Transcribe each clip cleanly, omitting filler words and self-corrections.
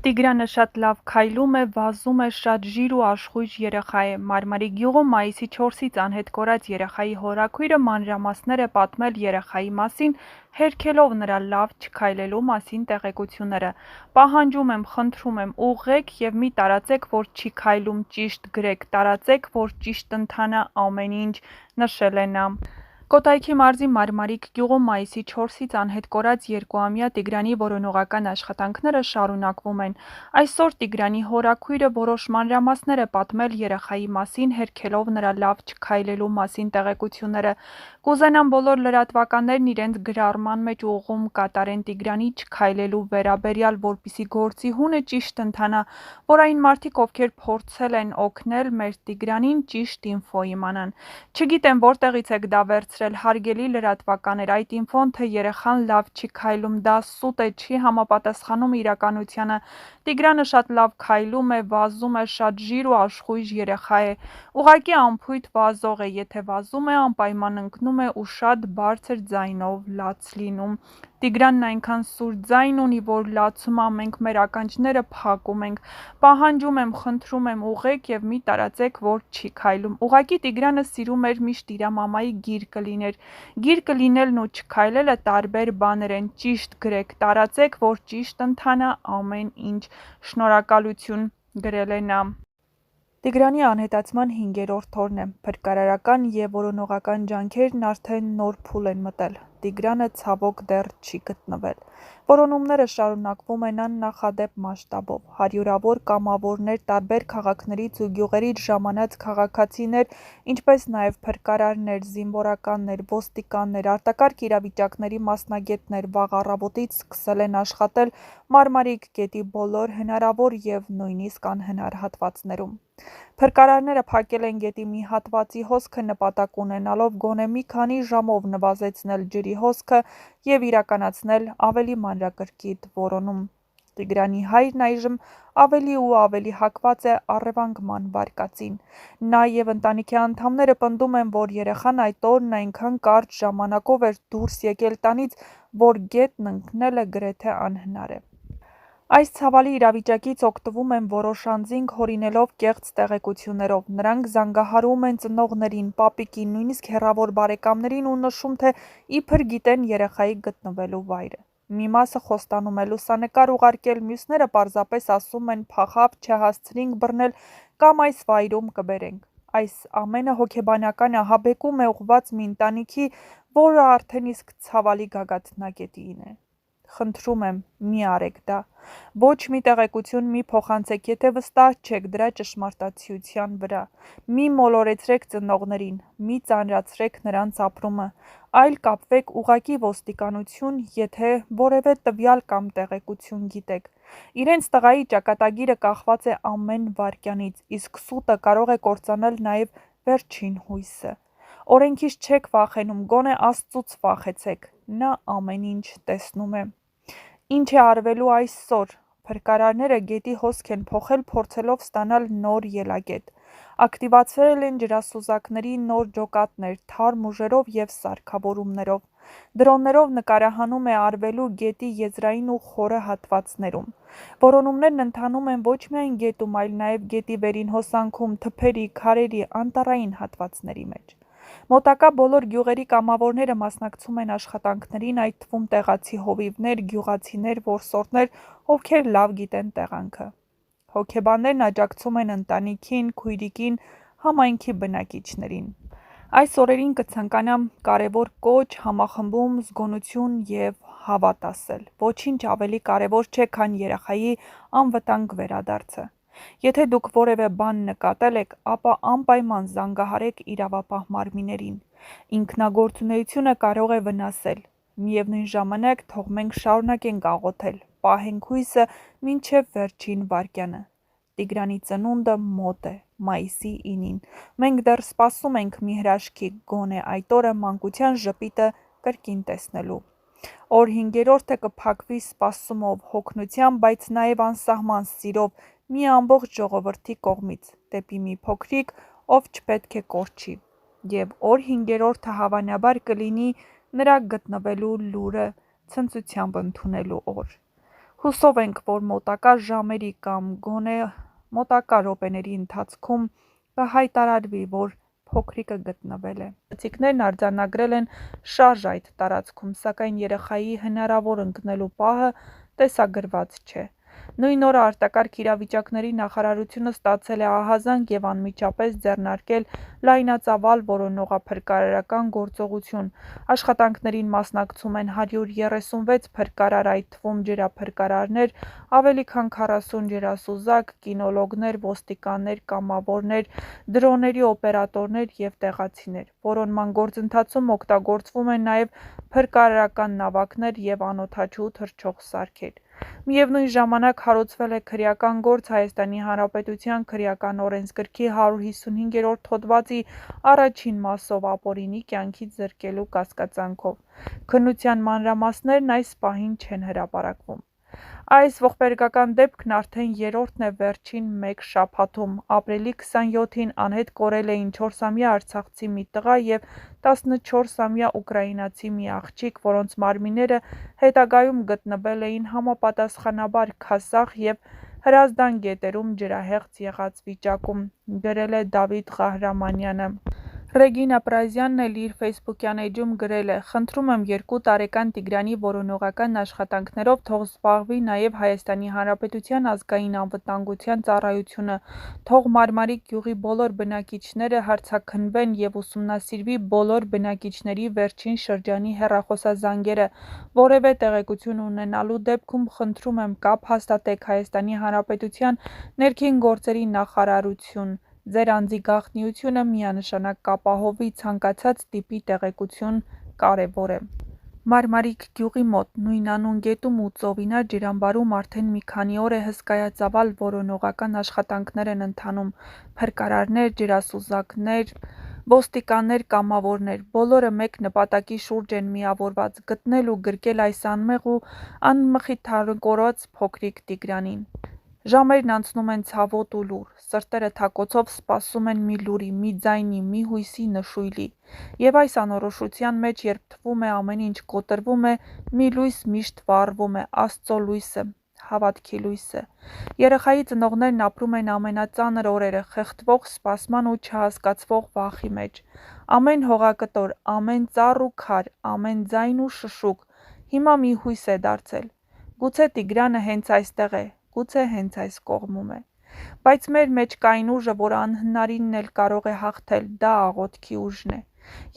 Տիգրանը շատ լավ քայլում է, վազում է, շատ ժիր ու աշխույժ երեխա է։ Մարմարի գյուղում մայիսի 4-ից անհետ կորած երեխայի հորաքույրը մանրամասներ է պատմել երեխայի մասին, հերքելով նրա լավ չքայլելու մասին տեղեկությունները։ Պահանջում եմ, խնդրում եմ, ուղղեք և մի տարածեք, որ չի քայլում, ճիշտ գրեք, տարածեք, որ ճիշտ ընթանա ամեն ինչ, նշել է նա։ Կոտայքի մարզի Մարմարիկ գյուղում մայիսի 4-ից անհետ կորած 2-ամյա Տիգրանի որոնողական աշխատանքները շարունակվում են։ Այսօր Տիգրանի հորաքույրը որոշ մանրամասներ է պատմել երեխայի մասին, հերքելով նրա լավ չքայլելու մասին տեղեկությունները։ Կուզենամ բոլոր լրատվականներն իրենց գրառման մեջ ուղղում կատարեն Տիգրանի չքայլելու վերաբերյալ, որպեսզի գործի հունը ճիշտ ընթանա, որ այն մարդիկ, ովքեր փորձել են օգնել մեր Տիգրանին, ճիշտ ինֆո իմանան։ Չգիտեմ որտեղից եք դա վերցրել, հարգելի լրատվականներ, այդ ինֆոն, թե երեխան լավ չի քայլում, դա սուտ է, չի համապատասխանում իրականությանը։ Տիգրանը շատ լավ քայլում է, վազում է, շատ ժիր ու աշխույժ երեխա է։ Ուղղակի անփույթ վազող է, եթե վազում է, անպայման ընկնում է ու շատ բարձր ձայնով լաց լինում։ Տիգրանն այնքան սուր ձայն ունի, որ լացում ա, մենք մեր ականջները փակում ենք։ Պահանջում եմ, խնդրում եմ, ուղղեք և մի տարածեք, որ չի քայլում։ Ուղղակի Տիգրանը սիրում էր միշտ իրա մամայի գիրկը լիներ։ Գիրկը լինելն ու չքայլելը տարբեր բաներ են, ճիշտ գրեք, տարածեք, որ ճիշտ ընթանա ամեն ինչ։ Շնորհակալություն, գրել է նա։ Տիգրանի անհետացման 5-րդ օրն է։ Փրկարարական և որոնողական ջանքերն արդեն նոր փուլ են մտել։ Տիգրանը ցավոք դեռ չի գտնվել։ Որոնումները շարունակվում են աննախադեպ մասշտաբով։ Հարյուրավոր կամավորներ, տարբեր քաղաքներից ու գյուղերից ժամանած քաղաքացիներ, ինչպես նաև փրկարարներ, զինվորականներ, ոստիկաններ, արտակարգ իրավիճակների մասնագետներ վաղ առավոտից սկսել են աշխատել Մարմարիկ գետի բոլոր հնարավոր և նույնիսկ անհնար հատվածներում։ Փրկարարները փակել են գետի մի հատվածի հոսքը նպատակ ունենալով գոնե մի քանի ժամով նվազեցնել ջրի հոսքը և իրականացնել ավելի մանրակրկիտ որոնում։ Տիգրանի հայրն այժմ ավելի ու ավելի հակված է առևանգման վարկածին։ Նա և ընտանիքի անդամները պնդում են, որ երեխան այդ օրն այնքան կարճ ժամանակով էր դուրս եկել տանից, որ գետն ընկնելը գրեթե անհնար է։ Այս ցավալի իրավիճակից օգտվում են որոշ անձինք, հորինելով կեղծ տեղեկություններով։ Նրանք զանգահարում են ծնողներին, պապիկին, նույնիսկ հեռավոր բարեկամներին ու նշում, թե իբր գիտեն երեխայի գտնվելու վայրը։ Մի մասը խոստանում է լուսանկար ուղարկել, մյուսները պարզապես ասում են փախավ, չհասցրինք բռնել կամ այս վայրում կբերենք։ Այս ամենը հոգեբանական ահաբեկում է ուղղված մի ընտանիքի, որը արդեն իսկ ցավալի գագաթնակետին է։ Խնդրում եմ, մի արեք դա։ Ոչ մի տեղեկություն մի փոխանցեք, եթե վստահ չեք դրա ճշմարտացիության վրա։ Մի մոլորեցրեք ծնողներին, մի ծանրացրեք նրանց ապրումը, այլ կապվեք ուղղակի ոստիկանություն, եթե որևէ տվյալ կամ տեղեկություն գիտեք։ Իրենց տղայի ճակատագիրը կախված է ամեն վայրկյանից, իսկ սուտը կարող է կործանել նաև վերջին հույսը։ Օրենքից չեք վախենում, գոնե Աստծուց վախեցեք, նա ամեն ինչ տեսնում է։ Ինչ է արվելու այսօր։ Փրկարարները գետի հոսք են փոխել, փորձելով ստանալ նոր ելակետ։ Ակտիվացրել են ջրասուզակների նոր ջոկատներ, թարմ ուժերով և սարքավորումներով։ Դրոններով նկարահանում է արվելու գետի եզրային ու խորը հատվածներում։ Որոնումներն ընթանում են ոչ միայն գետում, այլ նաև գետի վերին հոսանքում, թփերի, քարերի, անտառային հատվածների մեջ։ Մոտակա բոլոր գյուղերի կամավորները մասնակցում են աշխատանքներին, այդ թվում տեղացի հովիվներ, գյուղացիներ, որսորդներ, ովքեր լավ գիտեն տեղանքը։ Հոգեբաններն աջակցում են ընտանիքին, քույրիկին, համայնքի բնակիչներին։ Այս օրերին կցանկանամ կարևոր կոչ, համախմբում, զգոնություն և հավատ ասել։ Ոչինչ ավելի կարևոր չէ, քան երեխայի անվտանգ վերադարձը։ Եթե դուք որևէ բան նկատել եք, ապա անպայման զանգահարեք իրավապահ մարմիններին։ Ինքնագործունեությունը կարող է վնասել։ Միևնույն ժամանակ թող մենք շարունակենք աղոթել, պահենք հույսը մինչև վերջին վայրկյանը։ Տիգրանի ծնունդը մոտ է, մայիսի 9-ին։ Մենք դեռ սպասում ենք մի հրաշքի, գոնե այդ օրը մանկության ժպիտը կրկին տեսնելու։ Օր 5-րդը կփակվի սպասումով, հոգնությամբ, բայց նաև անսահման սիրով մի ամբողջ ժողովրդի կողմից, դեպի մի փոքրիկ, ով չպետք է կորչի։ Եվ օր 5-րդը հավանաբար կլինի նրա գտնվելու լուրը ցնծությամբ ընդունելու օր։ Հուսով ենք, որ մոտակա ժամերի կամ գոնե մոտակա րոպեների ընթացքում կհայտարարվի, որ փոքրիկը գտնվել է։ Ցիկներն արձանագրել են շարժ այդ տարածքում, սակայն երեխայի հնարավոր ընկնելու պահը տեսագրված չէ։ Նույն օրը արտակարգ իրավիճակների նախարարությունը ստացել է ահազանգ եւ անմիջապես ձեռնարկել լայնածավալ որոնողափրկարարական գործողություն։ Աշխատանքներին մասնակցում են 136 փրկարար, այդ թվում ջրափրկարարներ, ավելի քան 40 ջրասուզակ, կինոլոգներ, ոստիկաններ, կամավորներ, դրոնների օպերատորներ եւ տեղացիներ։ Որոնման գործընթացում օգտագործվում են նաեւ փրկարարական նավակներ եւ անօդաչու թռչող սարքեր։ Միևնույն ժամանակ հարուցվել է քրեական գործ Հայաստանի Հանրապետության քրեական օրենսգրքի 155-րդ հոդվածի առաջին մասով ապօրինի կյանքից զրկելու կասկածանքով։ Քննության մանրամասներն այս պահին չեն հրապարակվում։ Այս ողբերգական դեպքն արդեն երրորդն է վերջին մեկ շաբաթում։ Ապրիլի 27-ին անհետ կորել էին 4-ամյա արցախցի մի տղա և 14-ամյա ուկրաինացի մի աղջիկ, որոնց մարմինները հետագայում գտնվել էին համապատասխանաբար Քասախ և Հրազդան գետերում ջրահեղձ եղած վիճակում, գրել է Դավիթ Ղահրամանյանը։ Ռեգինա Պրազյանն էլ իր ֆեյսբուքյան էջում գրել է. «Խնդրում եմ 2 տարեկան Տիգրանի որոնողական աշխատանքներով թող զբաղվի նաև Հայաստանի Հանրապետության ազգային անվտանգության ծառայությունը, թող Մարմարիկ գյուղի բոլոր բնակիչները հարցաքննվեն և ուսումնասիրվի բոլոր բնակիչների վերջին շրջանի հեռախոսազանգերը, որևէ տեղեկություն ունենալու դեպքում խնդրում եմ կապ հաստատեք Հայաստանի Հանրապետության ներքին գործերի նախարարություն, ձեր անձի գաղտնիությունը միանշանակ կապահովվի, ցանկացած տիպի տեղեկություն կարևոր է»։ Մարմարիկ գյուղի մոտ, նույնանուն գետում ու Ծովինար ջրամբարում արդեն մի քանի օր է հսկայածավալ որոնողական աշխատանքներ են ընթանում։ Փրկարարներ, ջրասուզակներ, ոստիկաններ, կամավորներ՝ բոլորը մեկ նպատակի շուրջ են միավորված՝ գտնել ու գրկել այս անմեղ ու անմխիթարորոշ փոքրիկ Տիգրանին։ Ժամերն անցնում են ցավոտ ու լուռ, սրտերը թակոցով սպասում են մի լուրի, մի ձայնի, մի հույսի նշույլի։ Եվ այս անորոշության մեջ, երբ թվում է ամեն ինչ կոտրվում է, մի լույս միշտ վառվում է՝ Աստծո լույսը, հավատքի լույսը։ Երեխայի ծնողներն ապրում են ամենածանր օրերը՝ խեղդվող սպասման ու չհասկացվող վախի մեջ։ Ամեն հողակտոր, ամեն ծառ ու քար, ամեն ձայն ու շշուկ հիմա մի հույս է դարձել։ Գուցե Տիգրանը հենց այստեղ է, գուցե հենց այս կողմում է։ Բայց մեր մեջ կա այն ուժը, որ անհնարինն էլ կարող է հաղթել, դա աղոթքի ուժն է։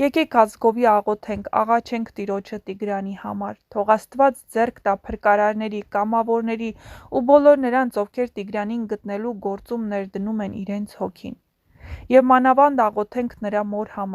Եկեք ազգովի աղոթենք, աղաչենք Տիրոջը Տիգրանի համար, թող Աստված ձեռք տա փրկարարների, կամավորների ու բոլոր նրանց, ովքեր Տիգրանին գտնելու գործում ներդնում են իրենց հոգին։ Եվ մանավանդ աղոթենք նրա մոր համար։